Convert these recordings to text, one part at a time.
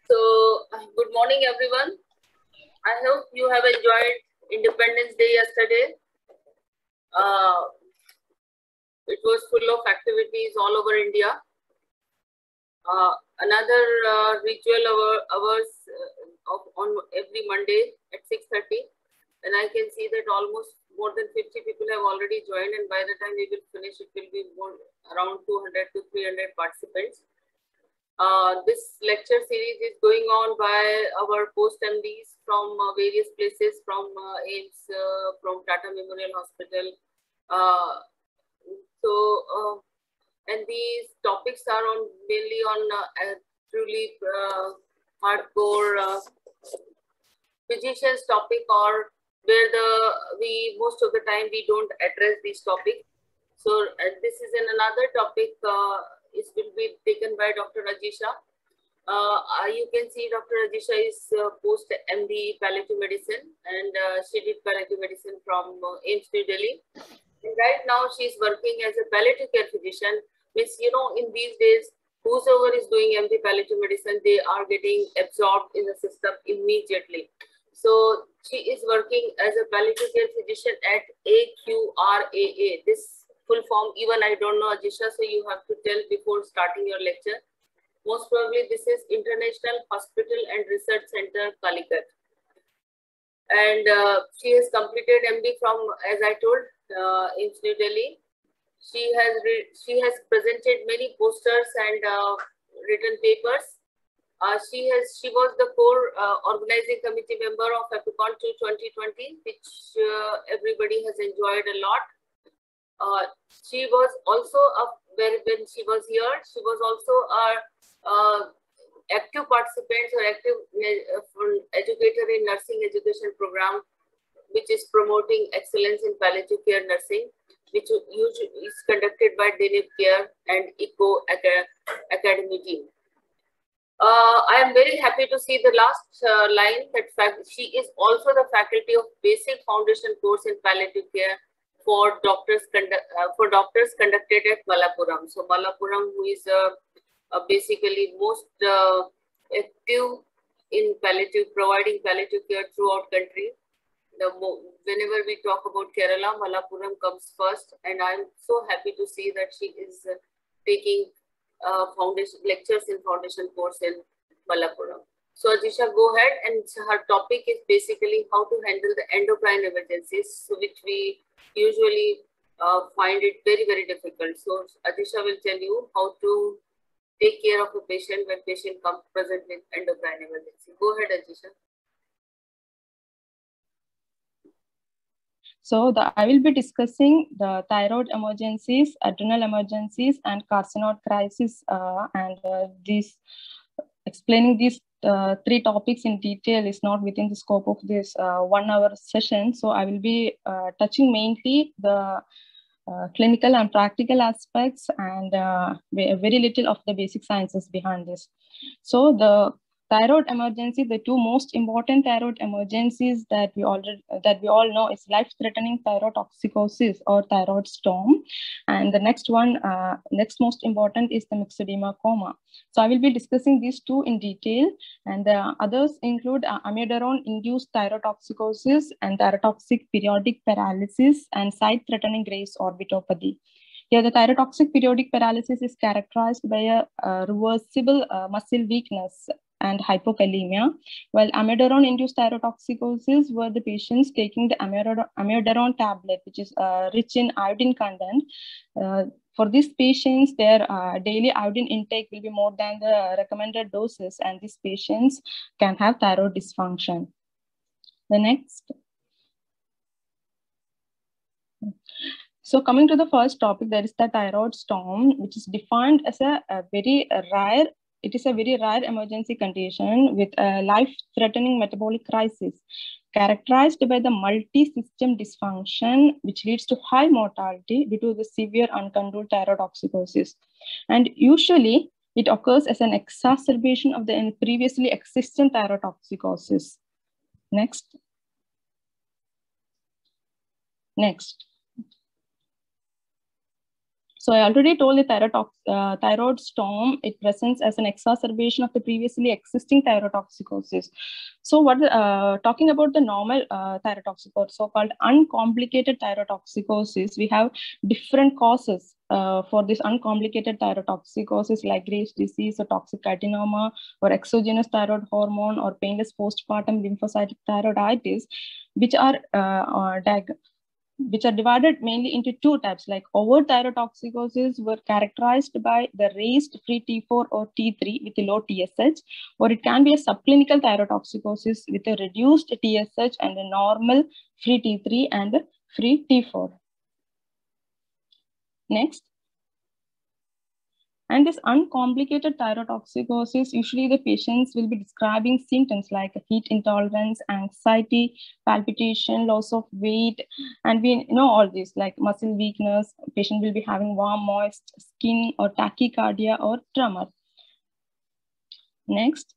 Good morning, everyone. I hope you have enjoyed Independence Day yesterday. It was full of activities all over India. Another ritual hours on every Monday at 6:30, and I can see that almost more than 50 people have already joined, and by the time we will finish, it will be around 200 to 300 participants. This lecture series is going on by our post MDs from various places, from AIMS, from Tata Memorial Hospital. And these topics are mainly on truly hardcore physicians topic, or where most of the time we don't address these topics. So this is another topic. It will be taken by Dr. Ajisha. You can see Dr. Ajisha is post MD palliative medicine, and she did palliative medicine from AIMS New Delhi. And right now she is working as a palliative care physician. Means, you know, in these days, whosoever is doing MD palliative medicine, they are getting absorbed in the system immediately. So she is working as a palliative care physician at AQRAA. This full form, even I don't know, Ajisha, so you have to tell before starting your lecture. Most probably this is International Hospital and Research Center, Calicut. And she has completed MD from, as I told, in New Delhi. She has presented many posters and written papers. She was the core organizing committee member of Epicon 2020, which everybody has enjoyed a lot. She was also when she was here, she was also a active participant or active educator in nursing education program, which is promoting excellence in palliative care nursing, which usually is conducted by Deneb Care and ECO Academy team. I am very happy to see the last line that she is also the faculty of basic foundation course in palliative care for doctors conducted at Malappuram. So Malappuram, who is basically most active in providing palliative care throughout country. Whenever we talk about Kerala, Malappuram comes first, and I'm so happy to see that she is taking foundation lectures in foundation course in Malappuram. So Ajisha, go ahead, and her topic is basically how to handle the endocrine emergencies, which we usually find it very, very difficult. So Ajisha will tell you how to take care of a patient when patient comes present with endocrine emergency. Go ahead, Ajisha. So I will be discussing the thyroid emergencies, adrenal emergencies, and carcinoid crisis, and explaining these three topics in detail is not within the scope of this 1 hour session. So I will be touching mainly the clinical and practical aspects, and very little of the basic sciences behind this. So the thyroid emergency, the two most important thyroid emergencies that we all know is life-threatening thyrotoxicosis or thyroid storm, and the next most important is the myxedema coma. So I will be discussing these two in detail, and the others include amiodarone-induced thyrotoxicosis and thyrotoxic periodic paralysis and site-threatening Graves' orbitopathy. Here, the thyrotoxic periodic paralysis is characterized by a reversible muscle weakness and hypokalemia, while amiodarone-induced thyrotoxicosis were the patients taking the amiodarone tablet, which is rich in iodine content. For these patients, their daily iodine intake will be more than the recommended doses, and these patients can have thyroid dysfunction. The next. So coming to the first topic, there is the thyroid storm, which is defined as a very rare emergency condition with a life-threatening metabolic crisis characterized by the multi-system dysfunction, which leads to high mortality due to the severe uncontrolled thyrotoxicosis. And usually, it occurs as an exacerbation of the previously existent thyrotoxicosis. Next. So I already told the thyroid storm, it presents as an exacerbation of the previously existing thyrotoxicosis. So what talking about the normal thyrotoxicosis, so-called uncomplicated thyrotoxicosis, we have different causes for this uncomplicated thyrotoxicosis, like Graves' disease or toxic adenoma or exogenous thyroid hormone or painless postpartum lymphocytic thyroiditis, which are divided mainly into two types. Like overt thyrotoxicosis were characterized by the raised free T4 or T3 with a low TSH, or it can be a subclinical thyrotoxicosis with a reduced TSH and a normal free T3 and free T4. Next. And this uncomplicated thyrotoxicosis, usually the patients will be describing symptoms like heat intolerance, anxiety, palpitation, loss of weight, and we know all this, like muscle weakness. Patient will be having warm, moist skin or tachycardia or tremor. Next.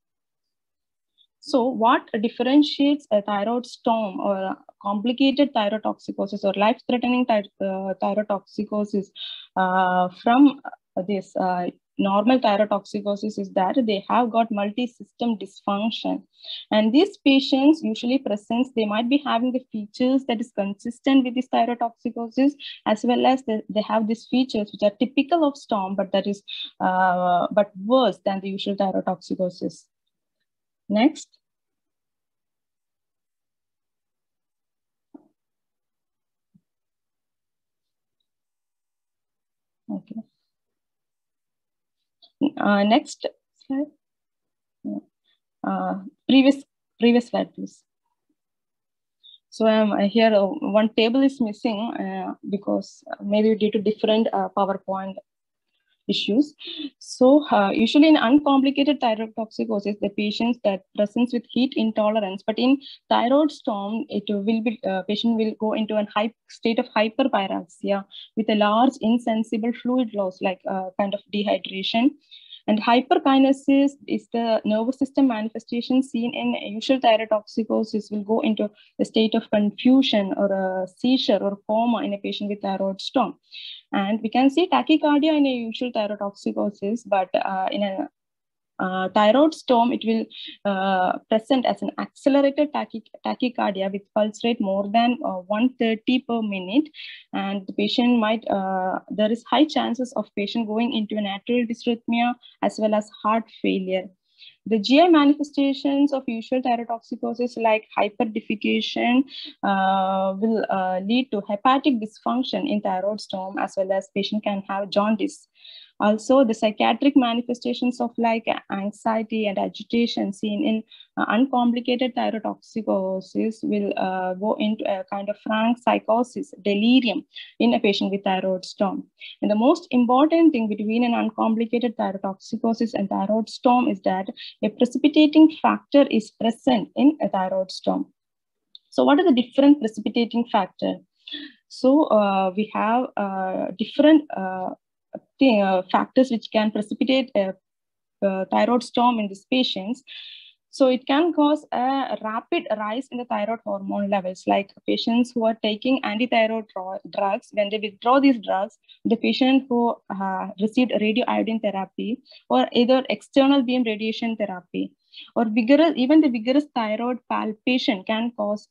So what differentiates a thyroid storm or a complicated thyrotoxicosis or life-threatening thyrotoxicosis from this normal thyrotoxicosis is that they have got multi-system dysfunction. And these patients usually presents, they might be having the features that is consistent with this thyrotoxicosis, as well as they have these features which are typical of storm, but that is but worse than the usual thyrotoxicosis. Next. Okay. Next slide. Previous slide, please. So here one table is missing because maybe due to different PowerPoint issues. So usually in uncomplicated thyrotoxicosis, the patients that presents with heat intolerance, but in thyroid storm, it will be patient will go into a state of hyperpyroxia with a large insensible fluid loss, like kind of dehydration. And hyperkinesis is the nervous system manifestation seen in usual thyrotoxicosis will go into a state of confusion or a seizure or coma in a patient with thyroid storm. And we can see tachycardia in a usual thyrotoxicosis, but in a thyroid storm, it will present as an accelerated tachycardia with pulse rate more than 130 per minute. And the patient might, there is high chances of patient going into an atrial dysrhythmia as well as heart failure. The GI manifestations of usual thyrotoxicosis like hyperdefecation will lead to hepatic dysfunction in thyroid storm, as well as patient can have jaundice. Also, the psychiatric manifestations of like anxiety and agitation seen in uncomplicated thyrotoxicosis will go into a kind of frank psychosis, delirium in a patient with thyroid storm. And the most important thing between an uncomplicated thyrotoxicosis and thyroid storm is that a precipitating factor is present in a thyroid storm. So what are the different precipitating factors? So we have different factors which can precipitate a thyroid storm in these patients. So it can cause a rapid rise in the thyroid hormone levels, like patients who are taking antithyroid drugs. When they withdraw these drugs, the patient who received radioiodine therapy or either external beam radiation therapy or even the vigorous thyroid palpation can cause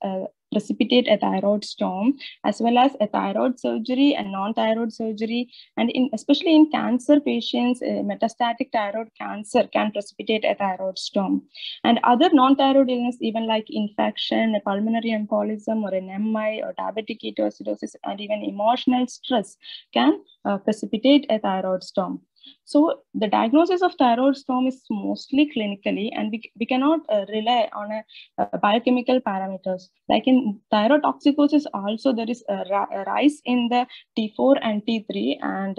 precipitate a thyroid storm, as well as a thyroid surgery and non-thyroid surgery. And especially in cancer patients, metastatic thyroid cancer can precipitate a thyroid storm. And other non-thyroid illness, even like infection, a pulmonary embolism, or an MI, or diabetic ketoacidosis, and even emotional stress can precipitate a thyroid storm. So the diagnosis of thyroid storm is mostly clinically, and we cannot rely on a biochemical parameters. Like in thyrotoxicosis also, there is a rise in the T4 and T3, and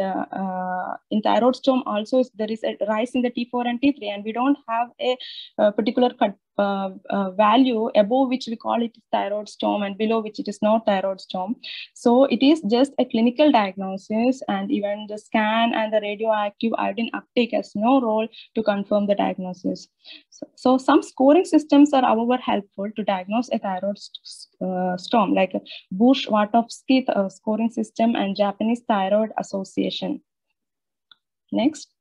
in thyroid storm also there is a rise in the T4 and T3, and we don't have a particular value above which we call it thyroid storm and below which it is not thyroid storm. So it is just a clinical diagnosis, and even the scan and the radioactive iodine uptake has no role to confirm the diagnosis. So some scoring systems are, however, helpful to diagnose a thyroid storm, like Busch-Wartowski scoring system and Japanese Thyroid Association. Next.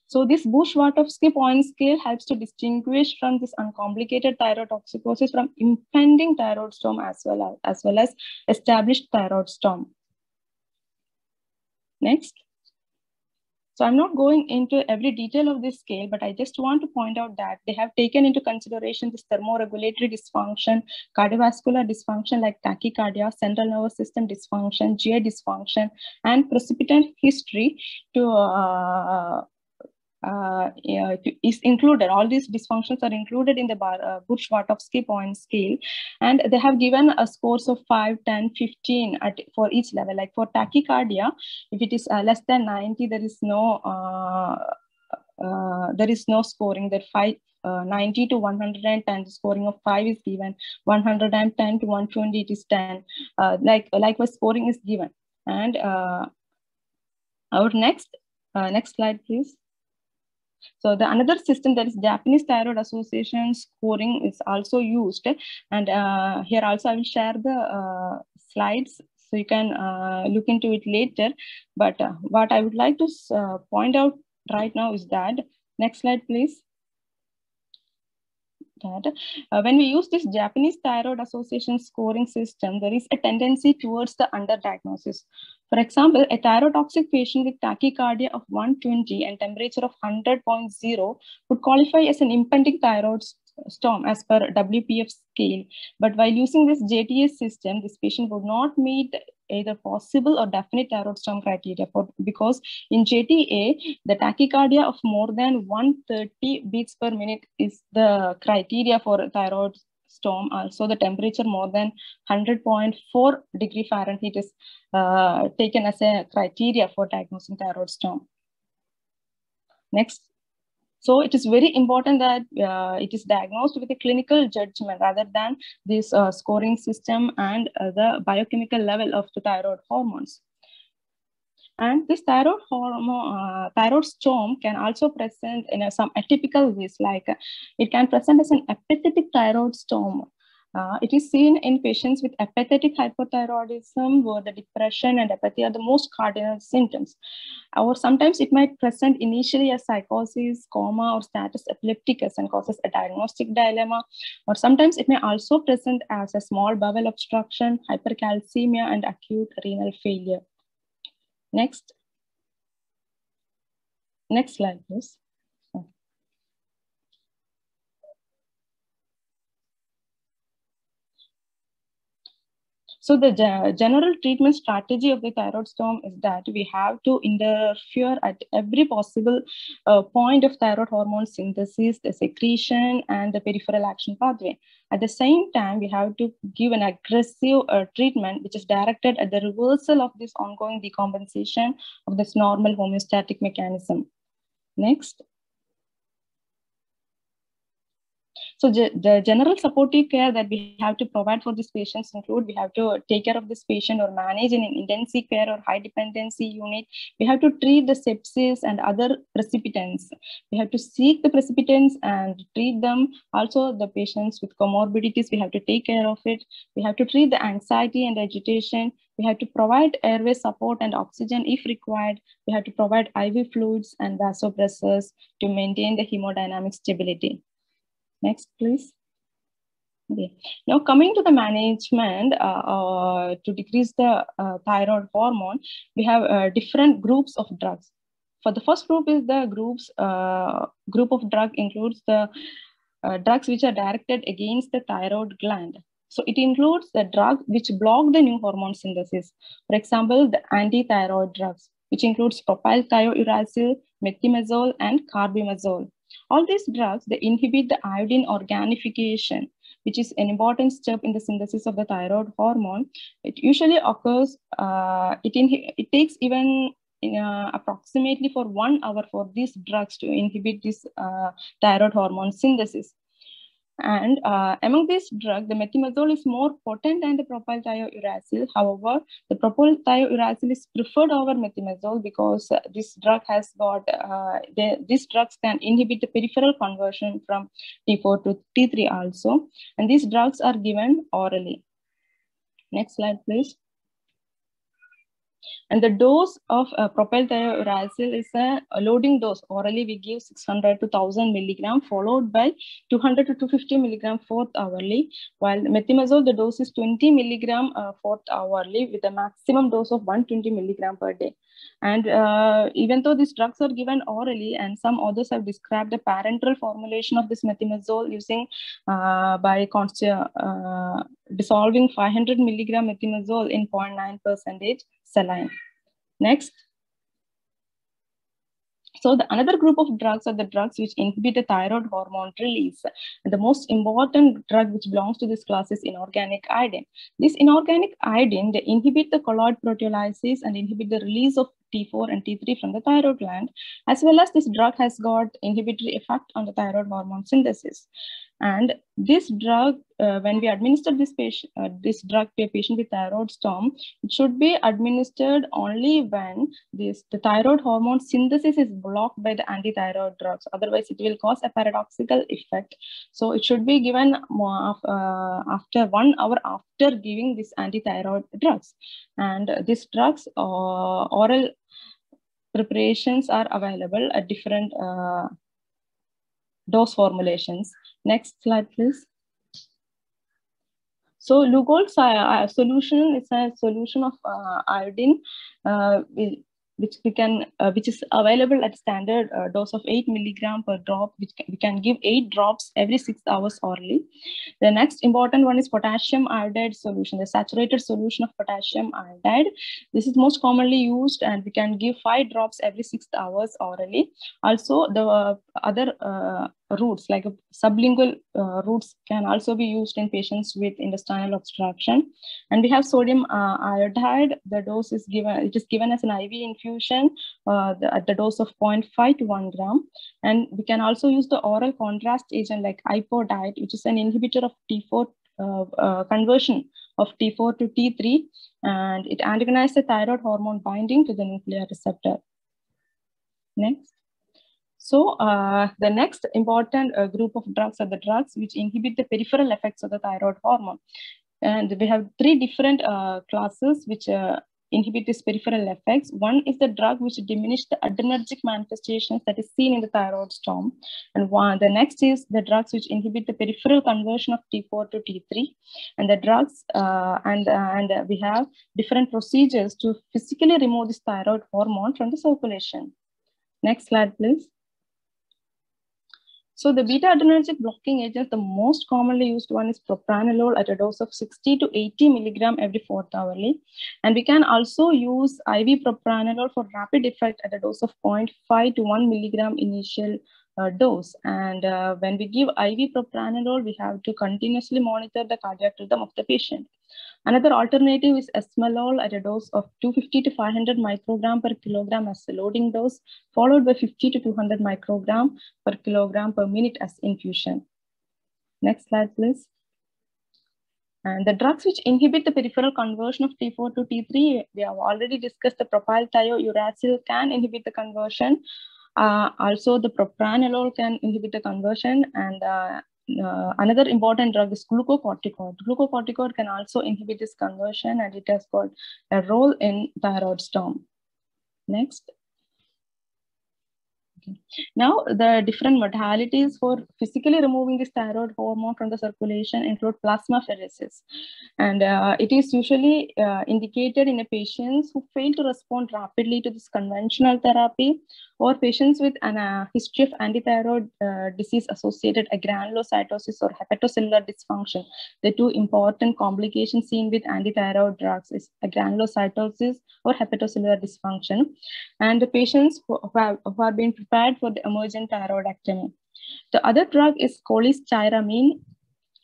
So this Busch-Wartowski point scale helps to distinguish from this uncomplicated thyrotoxicosis from impending thyroid storm as well as established thyroid storm. Next. So I'm not going into every detail of this scale, but I just want to point out that they have taken into consideration this thermoregulatory dysfunction, cardiovascular dysfunction like tachycardia, central nervous system dysfunction, GI dysfunction, and precipitant history to is included. All these dysfunctions are included in the Busch-Wartowski point scale, and they have given a scores of 5, 10, 15 for each level. Like for tachycardia, if it is less than 90, there is no scoring. That 90 to 110, the scoring of 5 is given. 110 to 120, it is 10. Likewise, scoring is given. And our next slide, please. So the another system, that is Japanese Thyroid Association scoring, is also used. And here also I will share the slides so you can look into it later. But what I would like to point out right now is that, next slide, please. That when we use this Japanese Thyroid Association scoring system, there is a tendency towards the underdiagnosis. For example, a thyrotoxic patient with tachycardia of 120 and temperature of 100.0 would qualify as an impending thyroid storm as per WPF scale. But while using this JTS system, this patient would not meet either possible or definite thyroid storm criteria, because in JTA, the tachycardia of more than 130 beats per minute is the criteria for thyroid storm. Also, the temperature more than 100.4 degree Fahrenheit is taken as a criteria for diagnosing thyroid storm. Next. So it is very important that it is diagnosed with a clinical judgment rather than this scoring system and the biochemical level of the thyroid hormones. And this thyroid hormone, thyroid storm can also present in some atypical ways, like it can present as an apathetic thyroid storm. It is seen in patients with apathetic hypothyroidism, where the depression and apathy are the most cardinal symptoms. Or sometimes it might present initially as psychosis, coma, or status epilepticus and causes a diagnostic dilemma. Or sometimes it may also present as a small bowel obstruction, hypercalcemia, and acute renal failure. Next. Next slide, please. So the general treatment strategy of the thyroid storm is that we have to interfere at every possible point of thyroid hormone synthesis, the secretion, and the peripheral action pathway. At the same time, we have to give an aggressive treatment which is directed at the reversal of this ongoing decompensation of this normal homeostatic mechanism. Next. So the general supportive care that we have to provide for these patients include, we have to take care of this patient or manage in an intensive care or high dependency unit. We have to treat the sepsis and other precipitants. We have to seek the precipitants and treat them. Also, the patients with comorbidities, we have to take care of it. We have to treat the anxiety and agitation. We have to provide airway support and oxygen if required. We have to provide IV fluids and vasopressors to maintain the hemodynamic stability. Next, please. Okay. Now, coming to the management to decrease the thyroid hormone, we have different groups of drugs. For the first group is the group of drug includes the drugs which are directed against the thyroid gland. So it includes the drugs which block the new hormone synthesis. For example, the anti-thyroid drugs, which includes propylthiouracil, methimazole, and carbimazole. All these drugs, they inhibit the iodine organification, which is an important step in the synthesis of the thyroid hormone. It usually occurs, it takes even approximately for 1 hour for these drugs to inhibit this thyroid hormone synthesis. And among these drugs, the methimazole is more potent than the propylthiouracil. However, the propylthiouracil is preferred over methimazole because this drug has got, these drugs can inhibit the peripheral conversion from T4 to T3 also. And these drugs are given orally. Next slide, please. And the dose of propylthiouracil is a loading dose. Orally, we give 600 to 1000 milligram, followed by 200 to 250 milligram fourth hourly. While methimazole, the dose is 20 milligram fourth hourly with a maximum dose of 120 milligram per day. And even though these drugs are given orally, and some authors have described the parenteral formulation of this methimazole using by dissolving 500 milligram methimazole in 0.9% saline. Next. So the another group of drugs are the drugs which inhibit the thyroid hormone release. And the most important drug which belongs to this class is inorganic iodine. This inorganic iodine, they inhibit the colloid proteolysis and inhibit the release of T4 and T3 from the thyroid gland, as well as this drug has got inhibitory effect on the thyroid hormone synthesis. And this drug, when we administer this drug to a patient with thyroid storm, it should be administered only when the thyroid hormone synthesis is blocked by the antithyroid drugs. Otherwise, it will cause a paradoxical effect. So it should be given after 1 hour after giving this antithyroid drugs. And these drugs, oral preparations are available at different dose formulations. Next slide, please. So Lugol solution is a solution of iodine, which is available at standard dose of 8 milligram per drop, which we can give 8 drops every 6 hours orally. The next important one is potassium iodide solution, the saturated solution of potassium iodide. This is most commonly used, and we can give 5 drops every 6 hours orally. Also, the other routes like sublingual routes can also be used in patients with intestinal obstruction. And we have sodium iodide. The dose is given, it is given as an IV infusion at the dose of 0.5 to 1 gram. And we can also use the oral contrast agent like ipodide, which is an inhibitor of T4 conversion of T4 to T3, and it antagonizes the thyroid hormone binding to the nuclear receptor. Next. So the next important group of drugs are the drugs which inhibit the peripheral effects of the thyroid hormone. And we have 3 different classes which inhibit these peripheral effects. One is the drug which diminish the adrenergic manifestations that is seen in the thyroid storm. And the next is the drugs which inhibit the peripheral conversion of T4 to T3. And the drugs, and we have different procedures to physically remove this thyroid hormone from the circulation. Next slide, please. So the beta-adrenergic blocking agents, the most commonly used one is propranolol at a dose of 60 to 80 milligram every 4th hourly. And we can also use IV propranolol for rapid effect at a dose of 0.5 to 1 milligram initial dose. And when we give IV propranolol, we have to continuously monitor the cardiac rhythm of the patient. Another alternative is esmolol at a dose of 250 to 500 microgram per kilogram as a loading dose, followed by 50 to 200 microgram per kilogram per minute as infusion. Next slide, please. And the drugs which inhibit the peripheral conversion of T4 to T3, we have already discussed the propylthiouracil can inhibit the conversion. Also, the propranolol can inhibit the conversion, and another important drug is glucocorticoid. Glucocorticoid can also inhibit this conversion, and it has got a role in thyroid storm. Next. Okay. Now, the different modalities for physically removing this thyroid hormone from the circulation include plasmapheresis. And it is usually indicated in a patients who fail to respond rapidly to this conventional therapy, or patients with a history of antithyroid disease-associated agranulocytosis or hepatocellular dysfunction. The 2 important complications seen with antithyroid drugs is agranulocytosis or hepatocellular dysfunction, and the patients who are being prepared for the emergent thyroidectomy. The other drug is cholestyramine,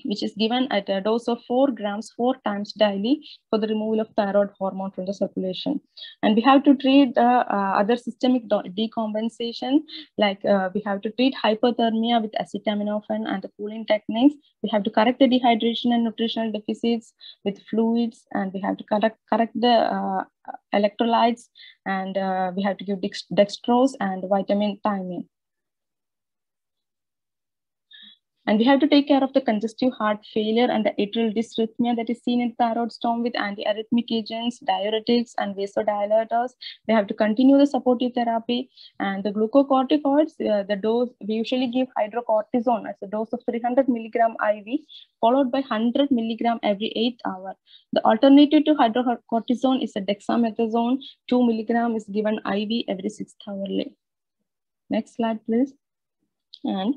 which is given at a dose of 4 grams 4 times daily for the removal of thyroid hormone from the circulation. And we have to treat the other systemic decompensation, like we have to treat hypothermia with acetaminophen and the cooling techniques. We have to correct the dehydration and nutritional deficits with fluids, and we have to correct the electrolytes, and we have to give dextrose and vitamin thiamine. And we have to take care of the congestive heart failure and the atrial dysrhythmia that is seen in thyroid storm with antiarrhythmic agents, diuretics, and vasodilators. We have to continue the supportive therapy. And the glucocorticoids, the dose, we usually give hydrocortisone as a dose of 300 milligram IV, followed by 100 milligram every 8th hour. The alternative to hydrocortisone is a dexamethasone. 2 milligram is given IV every 6th hourly. Next slide, please. And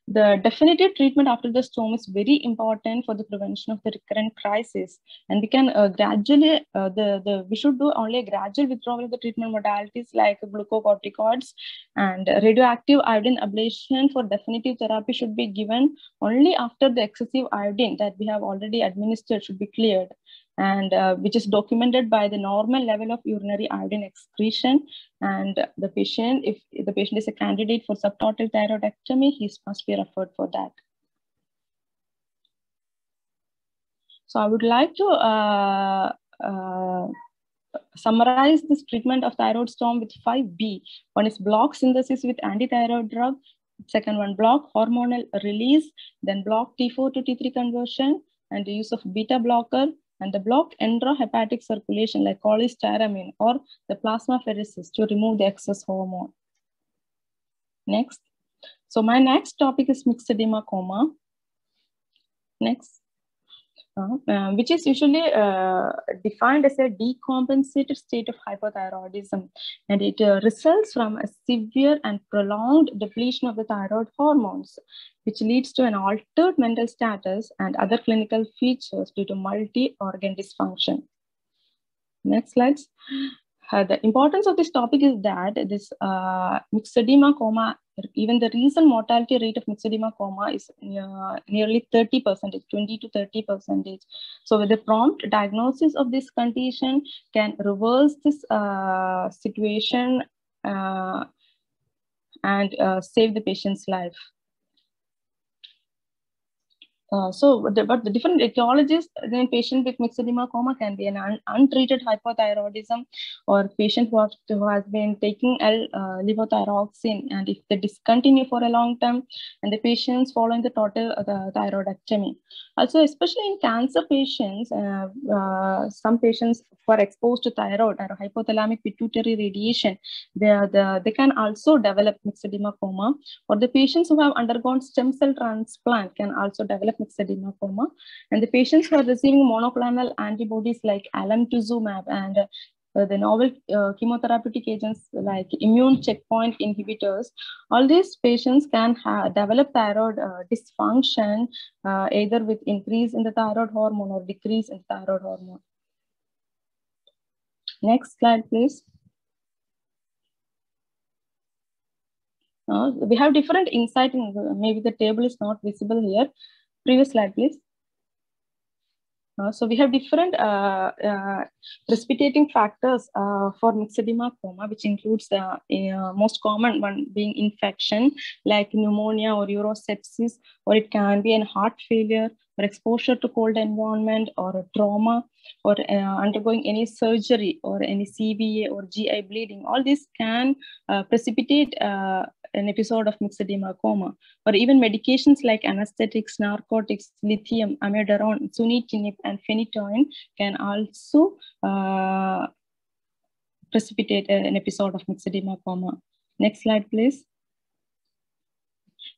the definitive treatment after the storm is very important for the prevention of the recurrent crisis. And we can gradually, we should do only a gradual withdrawal of the treatment modalities like glucocorticoids, and radioactive iodine ablation for definitive therapy should be given only after the excessive iodine that we have already administered should be cleared, and which is documented by the normal level of urinary iodine excretion. And the patient, if the patient is a candidate for subtotal thyroidectomy, he must be referred for that. So I would like to summarize this treatment of thyroid storm with 5B. One is block synthesis with antithyroid drug. Second one, block hormonal release, then block T4 to T3 conversion, and the use of beta blocker, and the block enterohepatic circulation like cholestyramine or the plasmapheresis to remove the excess hormone. Next. So my next topic is myxedema coma. Next. Which is usually defined as a decompensated state of hypothyroidism, and it results from a severe and prolonged depletion of the thyroid hormones, which leads to an altered mental status and other clinical features due to multi-organ dysfunction. Next slides. The importance of this topic is that this myxedema coma, even the recent mortality rate of myxedema coma is nearly 30%, 20 to 30%. So with the prompt diagnosis of this condition can reverse this situation and save the patient's life. But the different etiologies in patient with myxedema coma can be an untreated hypothyroidism, or patient who has been taking levothyroxine, and if they discontinue for a long time, and the patients following the total thyroidectomy. Also, especially in cancer patients, some patients who are exposed to thyroid or hypothalamic pituitary radiation, they can also develop myxedema coma. Or the patients who have undergone stem cell transplant can also develop myxedema coma. And the patients who are receiving monoclonal antibodies like alemtuzumab and the novel chemotherapeutic agents like immune checkpoint inhibitors, all these patients can develop thyroid dysfunction, either with increase in the thyroid hormone or decrease in thyroid hormone. Next slide, please. We have different insight in maybe the table is not visible here. Previous slide, please. So we have different precipitating factors for myxedema coma, which includes the most common one being infection like pneumonia or urosepsis, or it can be an heart failure or exposure to cold environment or a trauma, or undergoing any surgery or any CVA or GI bleeding. All this can precipitate an episode of myxedema coma, or even medications like anesthetics, narcotics, lithium, amiodarone, sunitinib, and phenytoin can also precipitate an episode of myxedema coma. Next slide, please.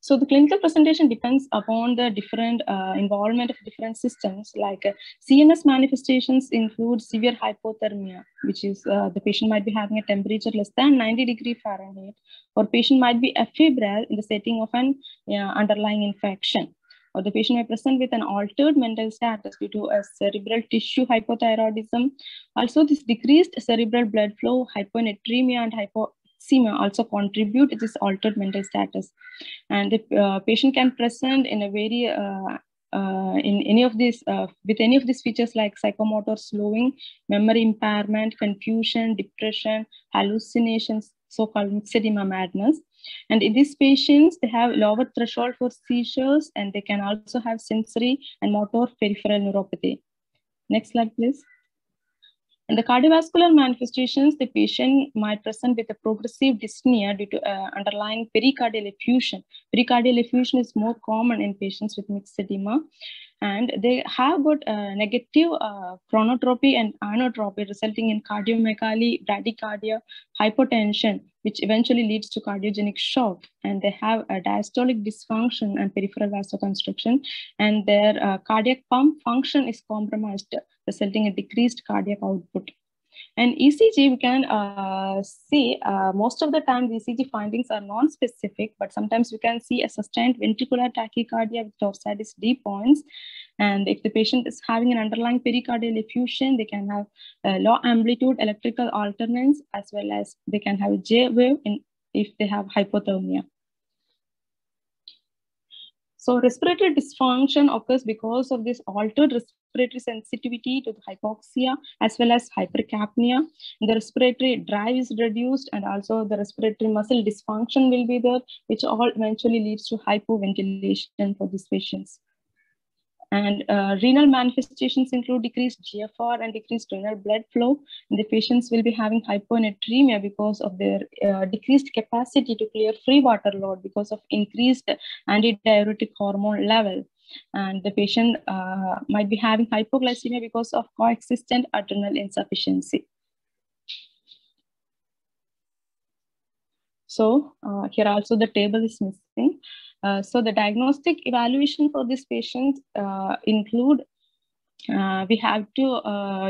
So the clinical presentation depends upon the different involvement of different systems. Like CNS manifestations include severe hypothermia, which is the patient might be having a temperature less than 90 degrees Fahrenheit, or patient might be afebrile in the setting of an underlying infection, or the patient may present with an altered mental status due to a cerebral tissue hypothyroidism. Also, this decreased cerebral blood flow, hyponatremia, and hypoxemia also contribute to this altered mental status. And the patient can present in a very in any of these with any of these features like psychomotor slowing, memory impairment, confusion, depression, hallucinations, so-called myxedema madness. And in these patients, they have lower threshold for seizures, and they can also have sensory and motor peripheral neuropathy. Next slide, please. In the cardiovascular manifestations, the patient might present with a progressive dyspnea due to underlying pericardial effusion. Pericardial effusion is more common in patients with mixed edema, and they have got negative chronotropy and inotropy, resulting in cardiomegaly, bradycardia, hypotension, which eventually leads to cardiogenic shock. And they have a diastolic dysfunction and peripheral vasoconstriction, and their cardiac pump function is compromised, resulting in decreased cardiac output. And ECG, we can see most of the time the ECG findings are non-specific, but sometimes we can see a sustained ventricular tachycardia with Torsades D points. And if the patient is having an underlying pericardial effusion, they can have low amplitude electrical alternance, as well as they can have a J wave if they have hypothermia. So respiratory dysfunction occurs because of this altered respiratory sensitivity to the hypoxia, as well as hypercapnia. The respiratory drive is reduced, and also the respiratory muscle dysfunction will be there, which all eventually leads to hypoventilation for these patients. And renal manifestations include decreased GFR and decreased renal blood flow. And the patients will be having hyponatremia because of their decreased capacity to clear free water load because of increased antidiuretic hormone level. And the patient might be having hypoglycemia because of coexistent adrenal insufficiency. So here also the table is missing. So the diagnostic evaluation for these patients include, we have to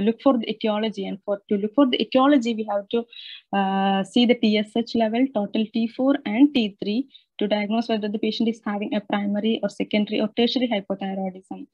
look for the etiology, and to look for the etiology, we have to see the TSH level, total T4 and T3 to diagnose whether the patient is having a primary or secondary or tertiary hypothyroidism.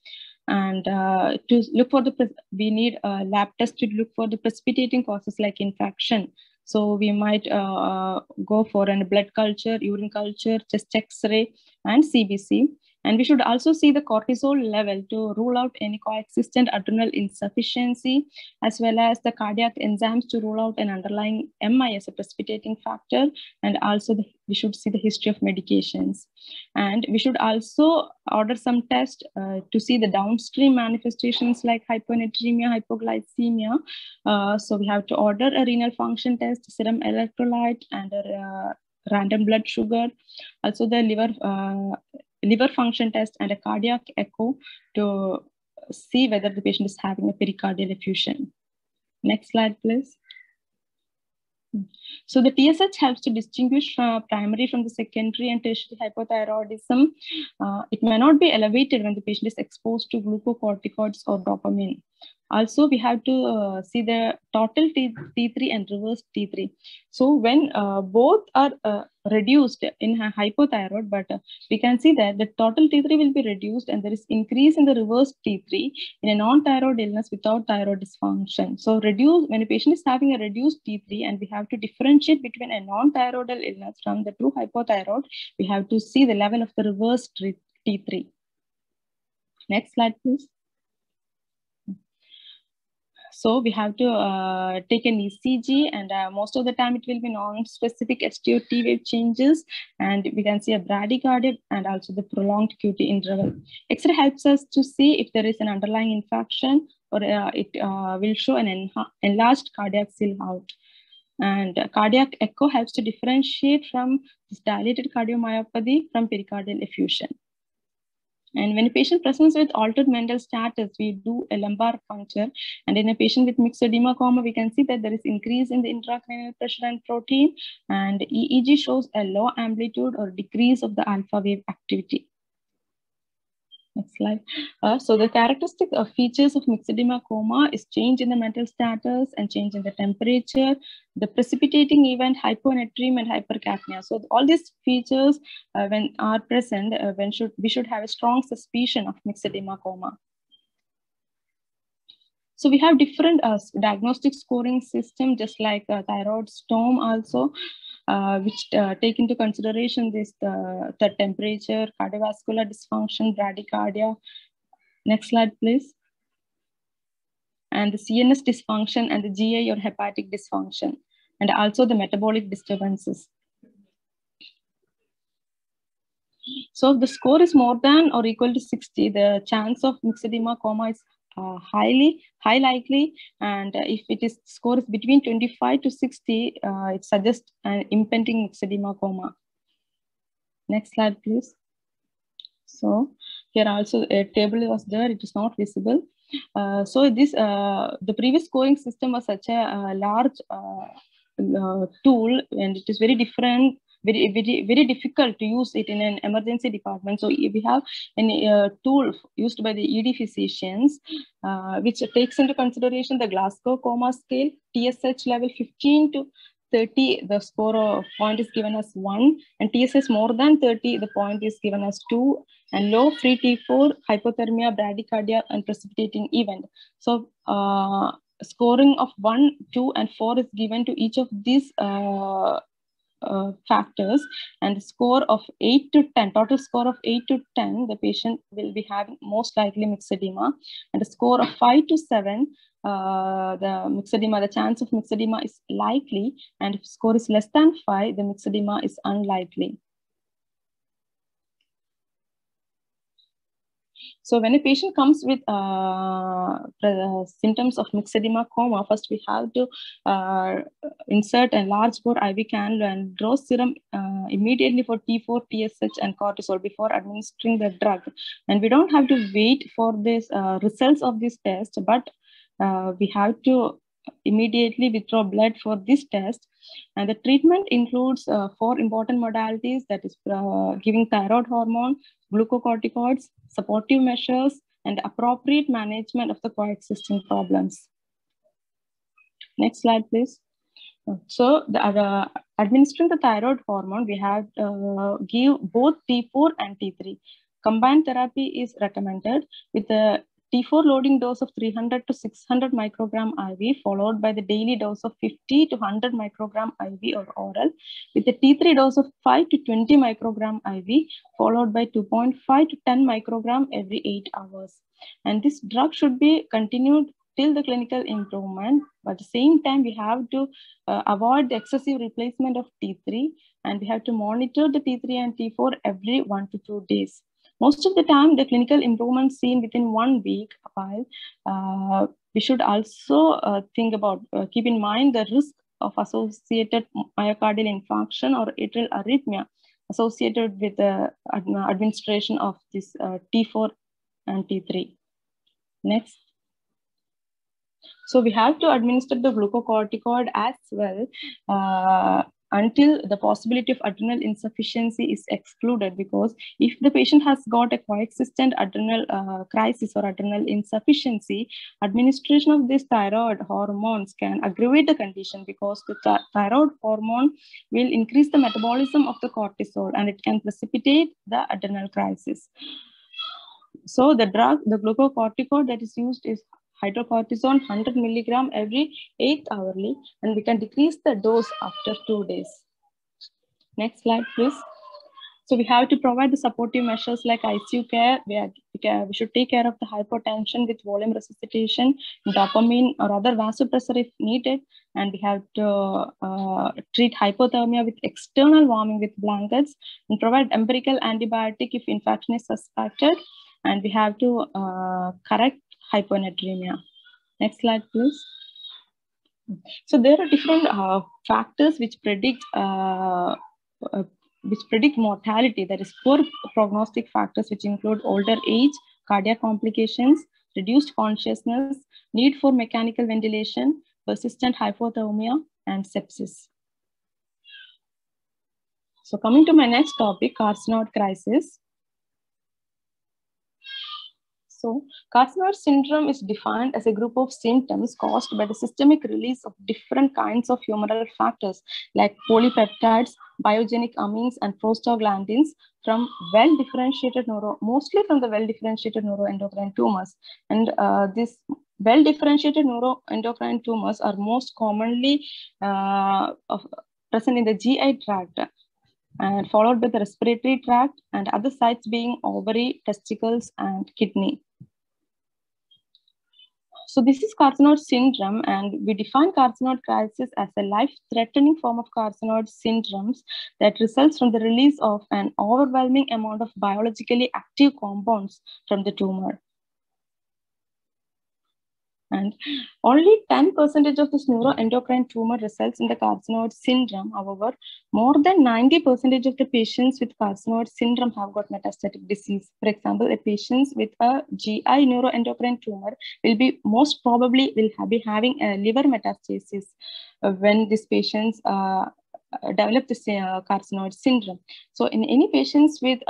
And to look for we need a lab test to look for the precipitating causes like infection. So we might go for a blood culture, urine culture, chest X-ray, and CBC. And we should also see the cortisol level to rule out any coexistent adrenal insufficiency, as well as the cardiac enzymes to rule out an underlying MI as a precipitating factor. And also we should see the history of medications. And we should also order some tests to see the downstream manifestations like hyponatremia, hypoglycemia. So we have to order a renal function test, serum electrolyte, and a random blood sugar. Also the liver function test and a cardiac echo to see whether the patient is having a pericardial effusion. Next slide, please. So the TSH helps to distinguish primary from the secondary and tertiary hypothyroidism. It may not be elevated when the patient is exposed to glucocorticoids or dopamine. Also, we have to see the total T3 and reverse T3. So when both are reduced in hypothyroid, but we can see that the total T3 will be reduced and there is increase in the reverse T3 in a non-thyroid illness without thyroid dysfunction. So when a patient is having a reduced T3, and we have to differentiate between a non-thyroidal illness from the true hypothyroid, we have to see the level of the reverse T3. Next slide, please. So we have to take an ECG, and most of the time it will be non-specific STO T wave changes, and we can see a bradycardia and also the prolonged QT interval. X-ray helps us to see if there is an underlying infection, or it will show an enlarged cardiac seal out. And cardiac echo helps to differentiate from this dilated cardiomyopathy from pericardial effusion. And when a patient presents with altered mental status, we do a lumbar puncture. And in a patient with mixed edema coma, we can see that there is increase in the intracranial pressure and protein. And EEG shows a low amplitude or decrease of the alpha wave activity. Next slide. So the characteristic features of mixed edema coma is change in the mental status and change in the temperature, the precipitating event, hyponatremia, and hypercapnia. So all these features, when are present, we should have a strong suspicion of mixed edema coma. So we have different diagnostic scoring system, just like thyroid storm also, which take into consideration the temperature, cardiovascular dysfunction, bradycardia. Next slide, please. And the CNS dysfunction and the GI or hepatic dysfunction, and also the metabolic disturbances. So if the score is more than or equal to 60, the chance of mixed edema coma is high likely, and if it is score is between 25 to 60, it suggests an impending myxedema coma. Next slide, please. So here also a table was there, it is not visible. So this the previous scoring system was such a large tool, and it is very different, very difficult to use it in an emergency department. So we have a tool used by the ED physicians, which takes into consideration the Glasgow Coma Scale, TSH level 15 to 30, the score of point is given as 1, and TSS more than 30, the point is given as 2, and low free T4, hypothermia, bradycardia, and precipitating event. So scoring of 1, 2, and 4 is given to each of these factors, and the score of 8 to 10, total score of 8 to 10, the patient will be having most likely myxedema, and a score of 5 to 7, the chance of myxedema is likely, and if score is less than 5, the myxedema is unlikely. So when a patient comes with symptoms of myxedema coma, first we have to insert a large bore IV cannula and draw serum immediately for T4, TSH, and cortisol before administering the drug. And we don't have to wait for this results of this test, but we have to immediately withdraw blood for this test. And the treatment includes 4 important modalities, that is giving thyroid hormone, glucocorticoids, supportive measures, and appropriate management of the coexisting problems. Next slide, please. So administering the thyroid hormone, we have give both T4 and T3. Combined therapy is recommended with the T4 loading dose of 300 to 600 microgram IV, followed by the daily dose of 50 to 100 microgram IV or oral, with the T3 dose of 5 to 20 microgram IV, followed by 2.5 to 10 microgram every 8 hours. And this drug should be continued till the clinical improvement. But at the same time, we have to avoid the excessive replacement of T3, and we have to monitor the T3 and T4 every 1 to 2 days. Most of the time, the clinical improvement seen within 1 week, while we should also think about, keep in mind the risk of associated myocardial infarction or atrial arrhythmia associated with the administration of this T4 and T3. Next. So we have to administer the glucocorticoid as well until the possibility of adrenal insufficiency is excluded, because if the patient has got a coexistent adrenal crisis or adrenal insufficiency, administration of these thyroid hormones can aggravate the condition, because the thyroid hormone will increase the metabolism of the cortisol and it can precipitate the adrenal crisis. So the drug, the glucocorticoid that is used is hydrocortisone 100 milligram every 8 hourly, and we can decrease the dose after 2 days. Next slide, please. So we have to provide the supportive measures like ICU care. We should take care of the hypotension with volume resuscitation, dopamine or other vasopressor if needed. And we have to treat hypothermia with external warming with blankets, and provide empirical antibiotic if infection is suspected. And we have to correct hyponatremia. Next slide, please. So there are different factors which predict mortality, that is poor prognostic factors, which include older age, cardiac complications, reduced consciousness, need for mechanical ventilation, persistent hypothermia, and sepsis. So coming to my next topic, carcinoid crisis. So carcinoid syndrome is defined as a group of symptoms caused by the systemic release of different kinds of humoral factors like polypeptides, biogenic amines, and prostaglandins from mostly from the well-differentiated neuroendocrine tumors. And these well-differentiated neuroendocrine tumors are most commonly present in the GI tract, and followed by the respiratory tract, and other sites being ovary, testicles, and kidney. So this is carcinoid syndrome, and we define carcinoid crisis as a life-threatening form of carcinoid syndromes that results from the release of an overwhelming amount of biologically active compounds from the tumor. And only 10% of this neuroendocrine tumor results in the carcinoid syndrome. However, more than 90% of the patients with carcinoid syndrome have got metastatic disease. For example, a patient with a GI neuroendocrine tumor will be most probably be having a liver metastasis when these patients develop this carcinoid syndrome. So in any patients with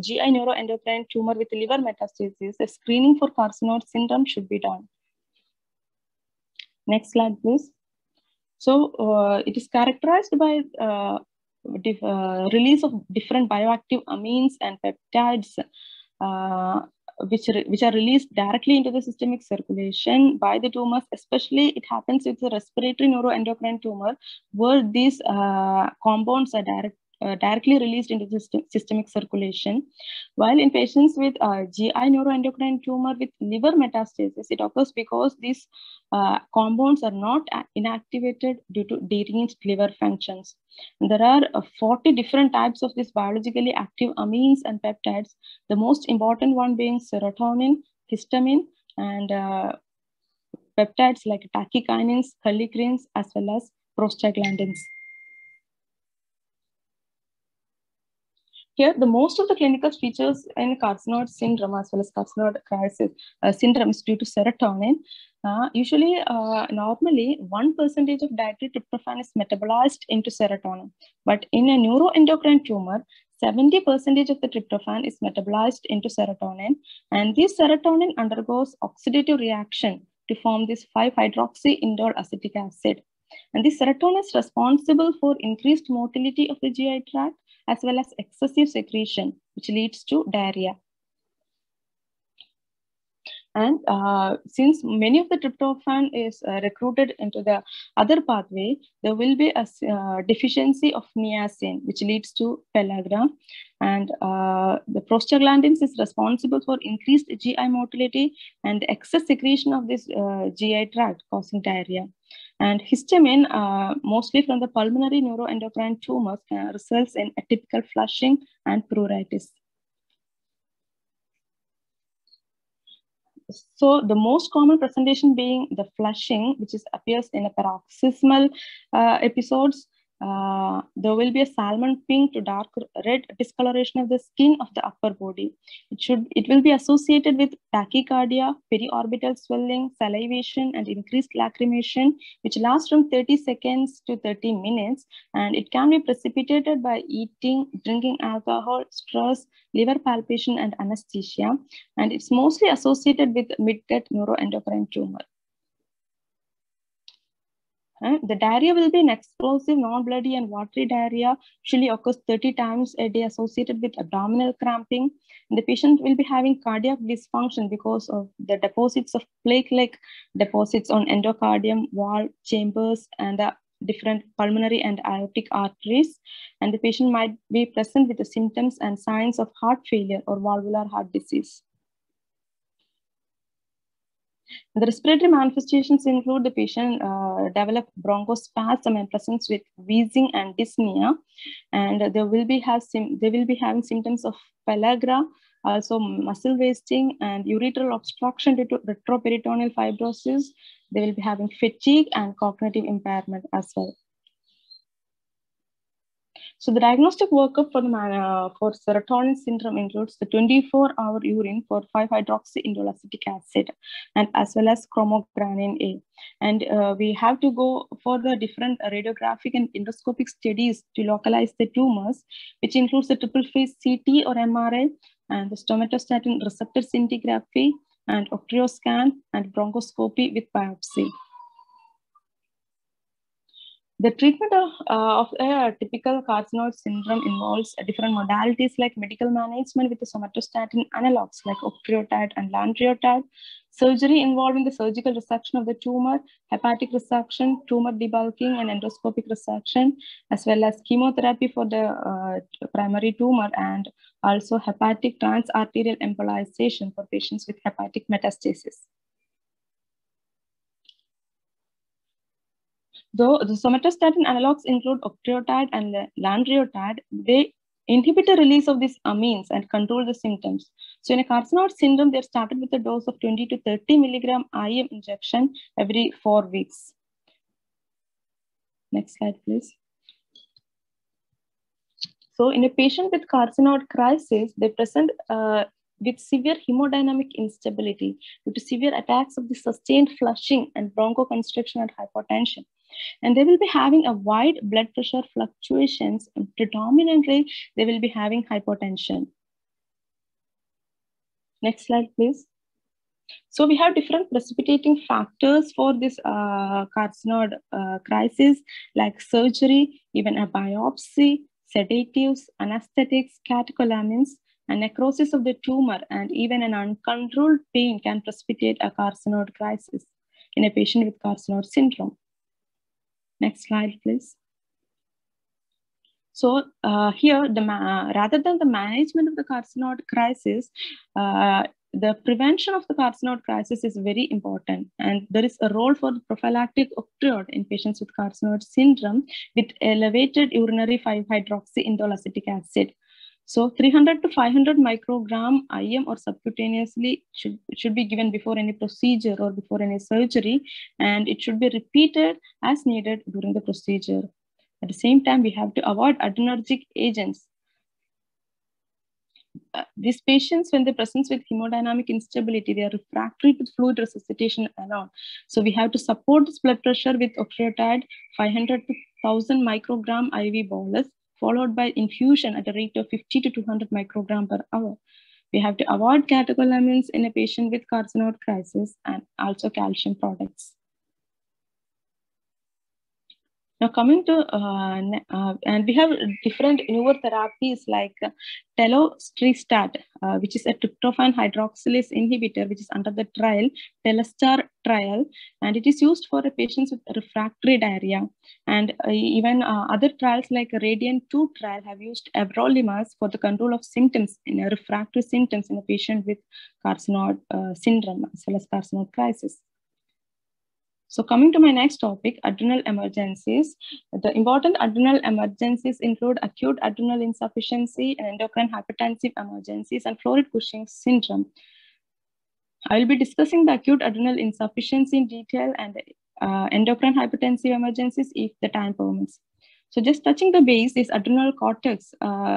GI neuroendocrine tumor with liver metastasis, a screening for carcinoid syndrome should be done. Next slide, please. So it is characterized by release of different bioactive amines and peptides, which are released directly into the systemic circulation by the tumors. Especially it happens with the respiratory neuroendocrine tumor, where these compounds are directly released into the systemic circulation. While in patients with GI neuroendocrine tumor with liver metastasis, it occurs because these compounds are not inactivated due to deranged liver functions. And there are 40 different types of these biologically active amines and peptides, the most important one being serotonin, histamine, and peptides like tachykinins, kallikreins, as well as prostaglandins. Here, the most of the clinical features in carcinoid syndrome as well as carcinoid crisis syndrome is due to serotonin. Usually, normally, 1% of dietary tryptophan is metabolized into serotonin. But in a neuroendocrine tumor, 70% of the tryptophan is metabolized into serotonin. And this serotonin undergoes oxidative reaction to form this 5-hydroxyindole acetic acid. And this serotonin is responsible for increased motility of the GI tract as well as excessive secretion, which leads to diarrhea. And since many of the tryptophan is recruited into the other pathway, there will be a deficiency of niacin, which leads to pellagra. And the prostaglandins is responsible for increased GI motility and excess secretion of this GI tract, causing diarrhea. And histamine, mostly from the pulmonary neuroendocrine tumors, results in atypical flushing and pruritus. So the most common presentation being the flushing, which appears in a paroxysmal episodes. There will be a salmon pink to dark red discoloration of the skin of the upper body. It will be associated with tachycardia, periorbital swelling, salivation, and increased lacrimation, which lasts from 30 seconds to 30 minutes. And it can be precipitated by eating, drinking alcohol, stress, liver palpation, and anesthesia. And it's mostly associated with mid-gut neuroendocrine tumor. The diarrhea will be an explosive, non-bloody, and watery diarrhea. Usually occurs 30 times a day, associated with abdominal cramping. And the patient will be having cardiac dysfunction because of the deposits of plaque-like deposits on endocardium, valve, chambers, and the different pulmonary and aortic arteries. And the patient might be present with the symptoms and signs of heart failure or valvular heart disease. The respiratory manifestations include the patient develop bronchospasm and presence with wheezing and dyspnea, and they will be having symptoms of pellagra, also muscle wasting and ureteral obstruction due to retroperitoneal fibrosis. They will be having fatigue and cognitive impairment as well. So the diagnostic workup for serotonin syndrome includes the 24-hour urine for 5-hydroxyindole acetic acid, and as well as chromogranin A. And we have to go for the different radiographic and endoscopic studies to localize the tumors, which includes the triple phase CT or MRI, and the stomatostatin receptor scintigraphy, and octreoscan, and bronchoscopy with biopsy. The treatment of a typical carcinoid syndrome involves different modalities like medical management with the somatostatin analogs like octreotide and lanreotide, surgery involving the surgical resection of the tumor, hepatic resection, tumor debulking, and endoscopic resection, as well as chemotherapy for the primary tumor, and also hepatic transarterial embolization for patients with hepatic metastasis. Though the somatostatin analogs include octreotide and lanreotide, they inhibit the release of these amines and control the symptoms. So in a carcinoid syndrome, they're started with a dose of 20 to 30 milligram IM injection every 4 weeks. Next slide, please. So in a patient with carcinoid crisis, they present with severe hemodynamic instability due to severe attacks of the sustained flushing and bronchoconstriction and hypotension. And they will be having a wide blood pressure fluctuations, and predominantly they will be having hypotension. Next slide, please. So we have different precipitating factors for this carcinoid crisis, like surgery, even a biopsy, sedatives, anesthetics, catecholamines, and necrosis of the tumor, and even an uncontrolled pain can precipitate a carcinoid crisis in a patient with carcinoid syndrome. Next slide, please. So here, rather than the management of the carcinoid crisis, the prevention of the carcinoid crisis is very important. And there is a role for the prophylactic opioid in patients with carcinoid syndrome with elevated urinary 5-hydroxyindoleacetic acid. So 300 to 500 microgram IM or subcutaneously should be given before any procedure or before any surgery, and it should be repeated as needed during the procedure. At the same time, we have to avoid adrenergic agents. These patients, when they present with hemodynamic instability, they are refractory to fluid resuscitation alone. So we have to support this blood pressure with octreotide 500 to 1000 microgram IV bolus, followed by infusion at a rate of 50 to 200 microgram per hour. We have to avoid catecholamines in a patient with carcinoid crisis and also calcium products. Now coming to, and we have different newer therapies like telostrestat, which is a tryptophan hydroxylase inhibitor, which is under the trial, Telestar trial, and it is used for patients with refractory diarrhea. And even other trials like Radiant 2 trial have used everolimus for the control of symptoms in refractory symptoms in a patient with carcinoid syndrome as well as carcinoid crisis. So coming to my next topic, adrenal emergencies. The important adrenal emergencies include acute adrenal insufficiency and endocrine hypertensive emergencies and Florid-Cushing's syndrome. I will be discussing the acute adrenal insufficiency in detail and endocrine hypertensive emergencies if the time permits. So just touching the base, this adrenal cortex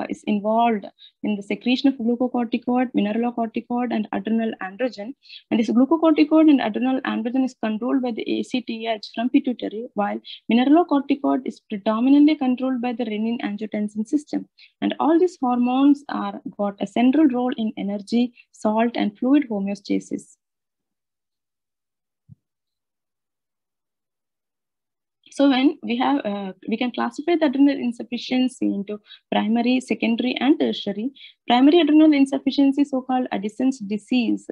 is involved in the secretion of glucocorticoid, mineralocorticoid, and adrenal androgen. And this glucocorticoid and adrenal androgen is controlled by the ACTH from pituitary, while mineralocorticoid is predominantly controlled by the renin-angiotensin system. And all these hormones are got a central role in energy, salt, and fluid homeostasis. So when we have, we can classify the adrenal insufficiency into primary, secondary, and tertiary. Primary adrenal insufficiency, so-called Addison's disease.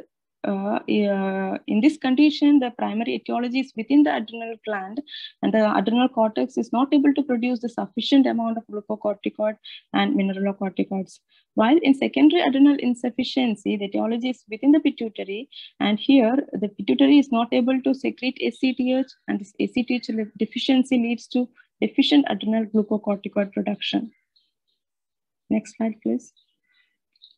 In this condition, the primary etiology is within the adrenal gland, and the adrenal cortex is not able to produce the sufficient amount of glucocorticoid and mineralocorticoids. While in secondary adrenal insufficiency, the etiology is within the pituitary, and here the pituitary is not able to secrete ACTH, and this ACTH deficiency leads to deficient adrenal glucocorticoid production. Next slide, please.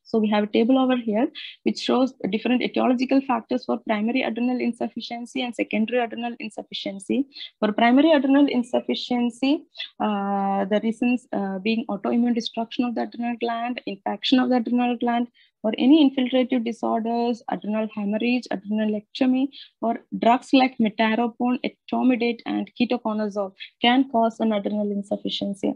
So we have a table over here, which shows different etiological factors for primary adrenal insufficiency and secondary adrenal insufficiency. For primary adrenal insufficiency, the reasons being autoimmune destruction of the adrenal gland, infection of the adrenal gland, or any infiltrative disorders, adrenal hemorrhage, adrenalectomy, or drugs like metaropon, etomidate, and ketoconazole can cause an adrenal insufficiency.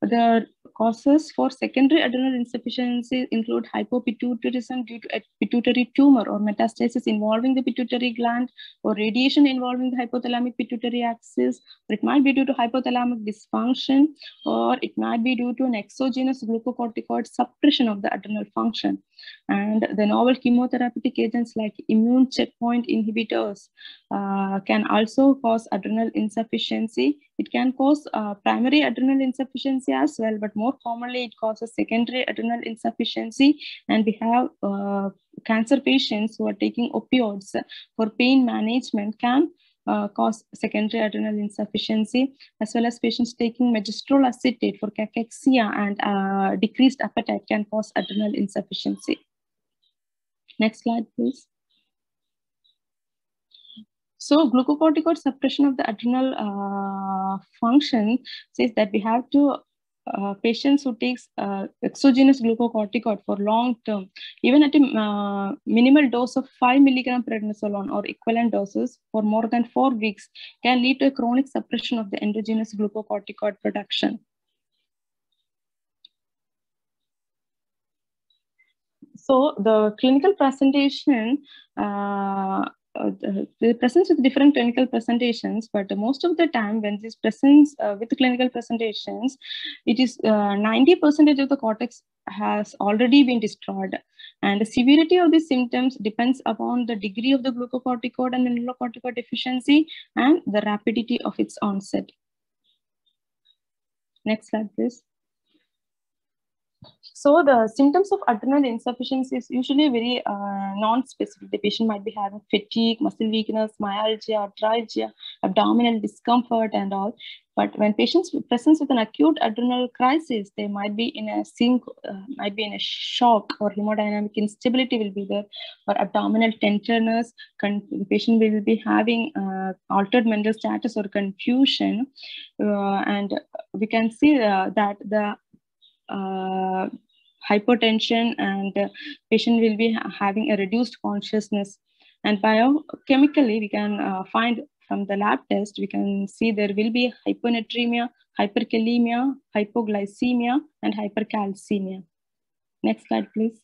The causes for secondary adrenal insufficiency include hypopituitarism due to a pituitary tumor or metastasis involving the pituitary gland, or radiation involving the hypothalamic pituitary axis, or it might be due to hypothalamic dysfunction, or it might be due to an exogenous glucocorticoid suppression of the adrenal function. And the novel chemotherapeutic agents like immune checkpoint inhibitors can also cause adrenal insufficiency. It can cause primary adrenal insufficiency as well, but more commonly it causes secondary adrenal insufficiency. And we have cancer patients who are taking opioids for pain management can cause secondary adrenal insufficiency, as well as patients taking megestrol acetate for cachexia and decreased appetite can cause adrenal insufficiency. Next slide, please. So glucocorticoid suppression of the adrenal function says that we have to patients who takes exogenous glucocorticoid for long term, even at a minimal dose of 5 milligram prednisolone or equivalent doses for more than 4 weeks can lead to a chronic suppression of the endogenous glucocorticoid production. So the clinical presentation, the presents with different clinical presentations, but most of the time when this presents with clinical presentations, it is 90% of the cortex has already been destroyed, and the severity of the symptoms depends upon the degree of the glucocorticoid and mineralocorticoid deficiency and the rapidity of its onset. Next slide, please. So the symptoms of adrenal insufficiency is usually very non-specific. The patient might be having fatigue, muscle weakness, myalgia, arthralgia, abdominal discomfort and all. But when patients present with an acute adrenal crisis, they might be in a might be in a shock, or hemodynamic instability will be there, or abdominal tenderness. The patient will be having altered mental status or confusion, and we can see that the hypotension, and patient will be having a reduced consciousness. And biochemically, we can find from the lab test, we can see there will be hyponatremia, hyperkalemia, hypoglycemia, and hypercalcemia. Next slide, please.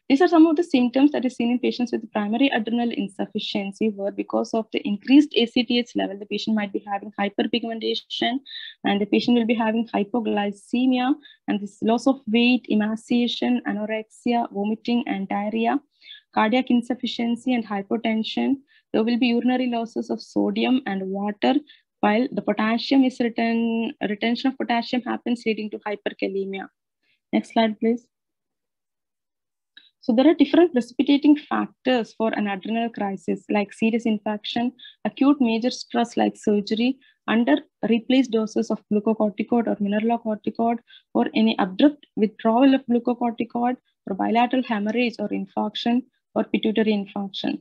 These are some of the symptoms that is seen in patients with primary adrenal insufficiency, where because of the increased ACTH level, the patient might be having hyperpigmentation, and the patient will be having hypoglycemia, and this loss of weight, emaciation, anorexia, vomiting, and diarrhea, cardiac insufficiency and hypotension. There will be urinary losses of sodium and water, while the potassium is retention of potassium happens, leading to hyperkalemia. Next slide, please. So there are different precipitating factors for an adrenal crisis, like serious infection, acute major stress like surgery, under replaced doses of glucocorticoid or mineralocorticoid, or any abrupt withdrawal of glucocorticoid, or bilateral hemorrhage or infarction, or pituitary infarction.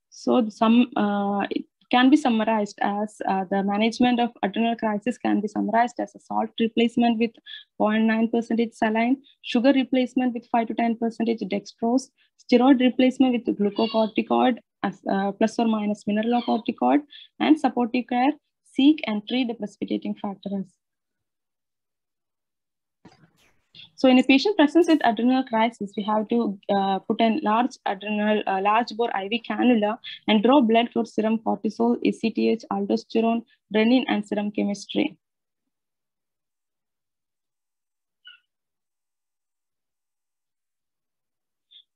So it can be summarized as the management of adrenal crisis can be summarized as a salt replacement with 0.9% saline, sugar replacement with 5 to 10% dextrose, steroid replacement with glucocorticoid as plus or minus mineralocorticoid, and supportive care. Seek and treat the precipitating factors. So in a patient present with adrenal crisis, we have to put a large bore IV cannula and draw blood for serum cortisol, ACTH, aldosterone, renin, and serum chemistry.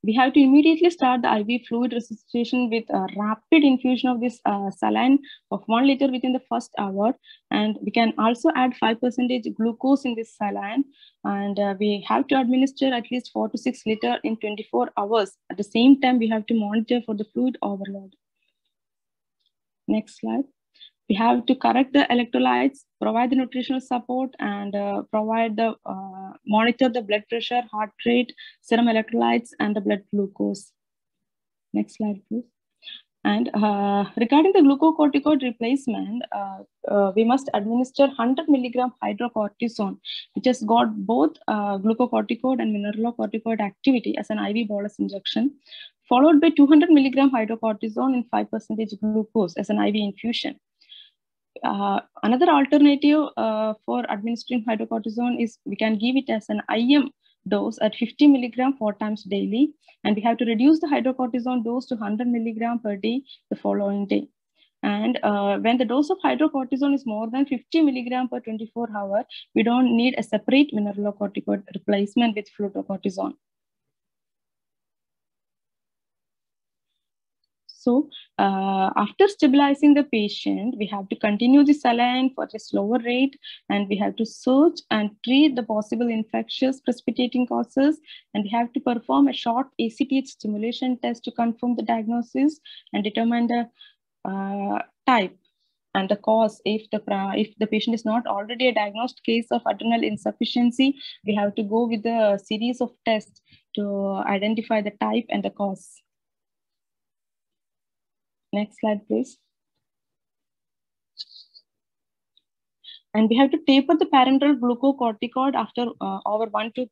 We have to immediately start the IV fluid resuscitation with a rapid infusion of this saline of 1 liter within the first hour. And we can also add 5% glucose in this saline. And we have to administer at least 4 to 6 liters in 24 hours. At the same time, we have to monitor for the fluid overload. Next slide. We have to correct the electrolytes, provide the nutritional support, and monitor the blood pressure, heart rate, serum electrolytes, and the blood glucose. Next slide, please. And regarding the glucocorticoid replacement, we must administer 100 milligram hydrocortisone, which has got both glucocorticoid and mineralocorticoid activity as an IV bolus injection, followed by 200 milligram hydrocortisone and 5% glucose as an IV infusion. Another alternative for administering hydrocortisone is we can give it as an IM dose at 50 milligram 4 times daily, and we have to reduce the hydrocortisone dose to 100 milligram per day the following day. And when the dose of hydrocortisone is more than 50 milligram per 24 hours, we don't need a separate mineralocorticoid replacement with fludrocortisone. So after stabilizing the patient, we have to continue the saline for a slower rate, and we have to search and treat the possible infectious precipitating causes, and we have to perform a short ACTH stimulation test to confirm the diagnosis and determine the type and the cause. If the patient is not already a diagnosed case of adrenal insufficiency, we have to go with a series of tests to identify the type and the cause. Next slide, please. And we have to taper the parenteral glucocorticoid after over 1 to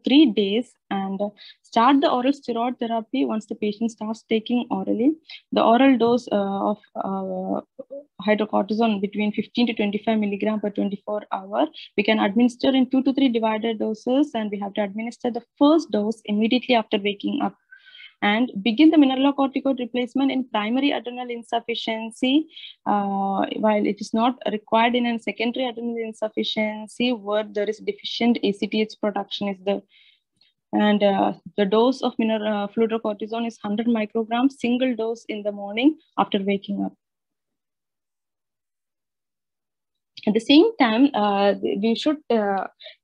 3 days, and start the oral steroid therapy once the patient starts taking orally. The oral dose of hydrocortisone between 15 to 25 milligram per 24 hour. We can administer in 2 to 3 divided doses, and we have to administer the first dose immediately after waking up. And begin the mineralocorticoid replacement in primary adrenal insufficiency, while it is not required in a secondary adrenal insufficiency where there is deficient ACTH production is there. And the dose of fludrocortisone is 100 micrograms, single dose in the morning after waking up. At the same time, we should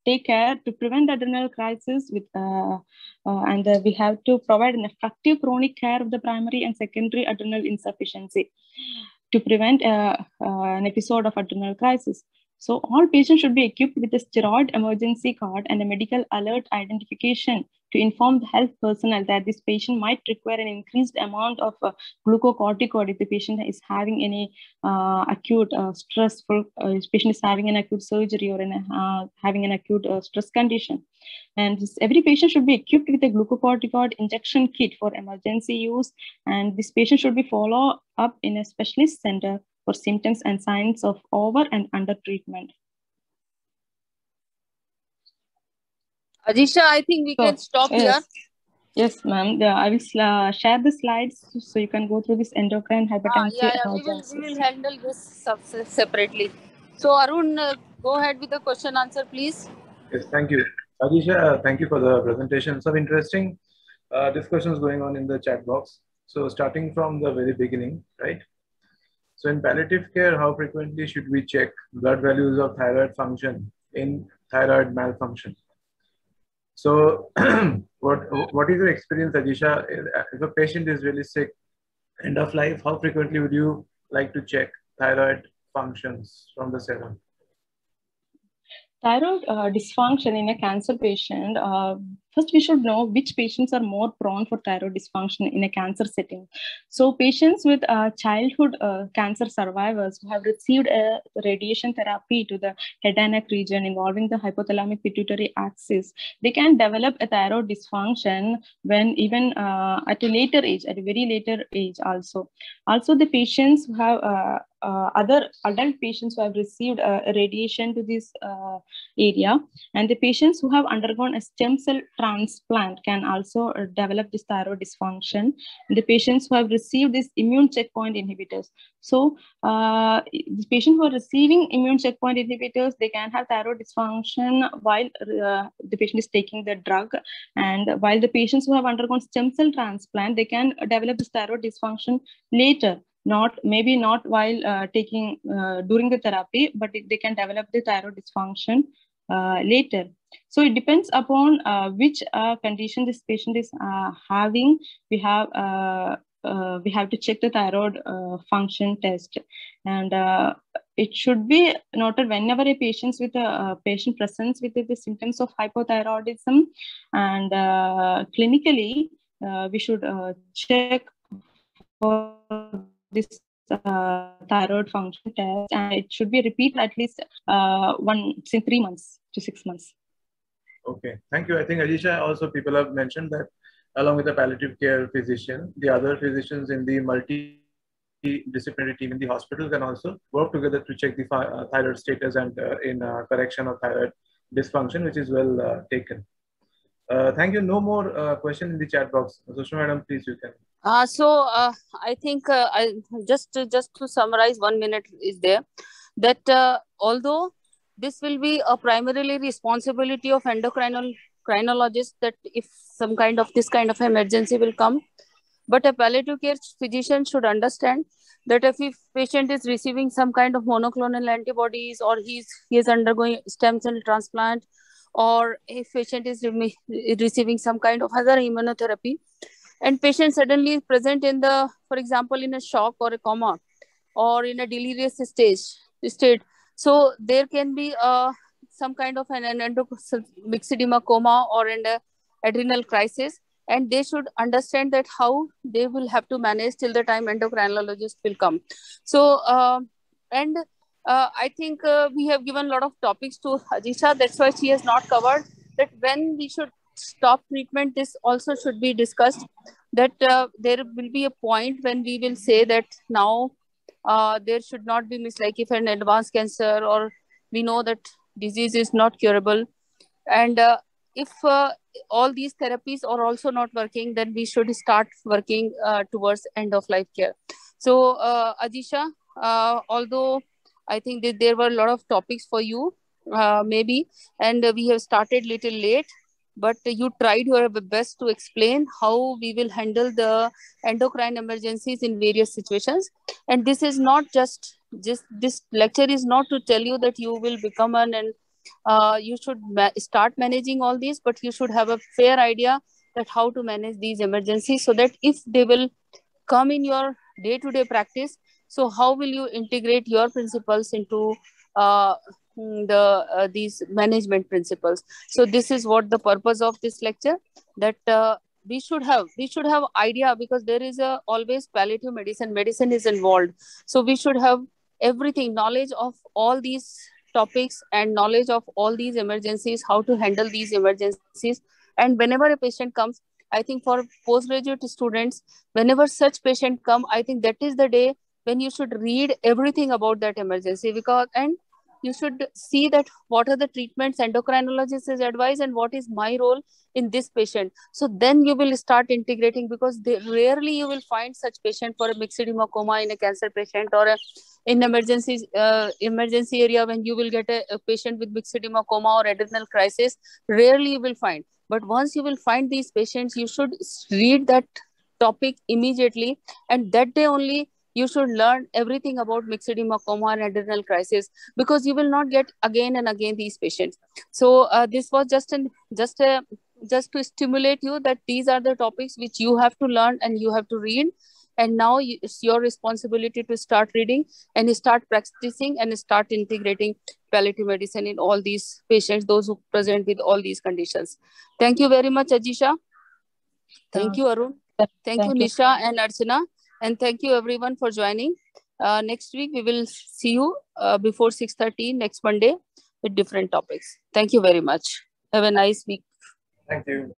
take care to prevent adrenal crisis with, and we have to provide an effective chronic care of the primary and secondary adrenal insufficiency to prevent an episode of adrenal crisis. So all patients should be equipped with a steroid emergency card and a medical alert identification to inform the health personnel that this patient might require an increased amount of glucocorticoid if the patient is having any acute stressful, this patient is having an acute surgery or having an acute stress condition. And every patient should be equipped with a glucocorticoid injection kit for emergency use, and this patient should be followed up in a specialist center for symptoms and signs of over and under treatment. Ajisha, I think we can stop here. Yes, ma'am. I will share the slides so you can go through this endocrine hypertension. We will handle this separately. So Arun, go ahead with the question answer, please. Yes, thank you. Ajisha, thank you for the presentation. Some interesting discussions going on in the chat box. So starting from the very beginning, right? So in palliative care, how frequently should we check blood values of thyroid function in thyroid malfunction? So what is your experience, Ajisha? If a patient is really sick, end of life, how frequently would you like to check thyroid functions from the serum? Thyroid dysfunction in a cancer patient, first we should know which patients are more prone for thyroid dysfunction in a cancer setting. So patients with childhood cancer survivors who have received a radiation therapy to the head and neck region involving the hypothalamic pituitary axis, they can develop a thyroid dysfunction when even at a later age, at a very later age also. Also the patients who have other adult patients who have received radiation to this area, and the patients who have undergone a stem cell transplant can also develop this thyroid dysfunction. And the patients who have received this immune checkpoint inhibitors. So the patients who are receiving immune checkpoint inhibitors, they can have thyroid dysfunction while the patient is taking the drug. And while the patients who have undergone stem cell transplant, they can develop this thyroid dysfunction later. Maybe not while taking during the therapy, but they can develop the thyroid dysfunction later. So it depends upon which condition this patient is having. We have to check the thyroid function test, and it should be noted whenever a patient presents with the symptoms of hypothyroidism, and clinically we should check for this thyroid function test, and it should be repeated at least once in 3 months to 6 months. Okay, thank you. I think, Ajisha, also people have mentioned that along with the palliative care physician, the other physicians in the multidisciplinary team in the hospital can also work together to check the thyroid status and in correction of thyroid dysfunction, which is well taken. Thank you. No more question in the chat box. Sushma Madam, please, you can. I think just to summarize, 1 minute is there, that although this will be a primarily responsibility of endocrinologists, that if this kind of emergency will come, But a palliative care physician should understand that if a patient is receiving some kind of monoclonal antibodies, or he is undergoing stem cell transplant, or if patient is receiving some kind of other immunotherapy, and patient suddenly is present in the, for example, in a shock or a coma, or in a delirious state. So there can be some kind of an myxedema coma or an adrenal crisis, and they should understand that how they will have to manage till the time endocrinologist will come. So I think we have given a lot of topics to Ajisha. That's why she has not covered that when we should stop treatment. This also should be discussed, that there will be a point when we will say that now there should not be like if an advanced cancer, or we know that disease is not curable, and if all these therapies are also not working, then we should start working towards end of life care. So Ajisha, although I think that there were a lot of topics for you, maybe, and we have started little late, but you tried your best to explain how we will handle the endocrine emergencies in various situations. And this is not just this lecture is not to tell you that you will become and you should start managing all these, but you should have a fair idea that how to manage these emergencies, so that if they will come in your day-to-day practice, so how will you integrate your principles into these management principles. So this is what the purpose of this lecture, that we should have idea, because there is always palliative medicine is involved. So we should have everything, knowledge of all these topics and knowledge of all these emergencies, how to handle these emergencies. And whenever a patient comes, I think for postgraduate students, whenever such patient come, I think that is the day when you should read everything about that emergency, because and you should see that what are the treatments endocrinologist is advised and what is my role in this patient. So then you will start integrating, because rarely you will find such patient for a myxedema coma in a cancer patient, or in emergency area when you will get a patient with myxedema coma or adrenal crisis. Rarely you will find. But once you will find these patients, you should read that topic immediately, and that day only you should learn everything about myxedema coma and adrenal crisis, because you will not get again and again these patients. So this was just to stimulate you that these are the topics which you have to learn and you have to read. And now it's your responsibility to start reading and start practicing and start integrating palliative medicine in all these patients, those who present with all these conditions. Thank you very much, Ajisha. Thank you, Arun. Thank you, Nisha and Archana. And thank you everyone for joining. Next week, we will see you before 6:30 next Monday with different topics. Thank you very much. Have a nice week. Thank you.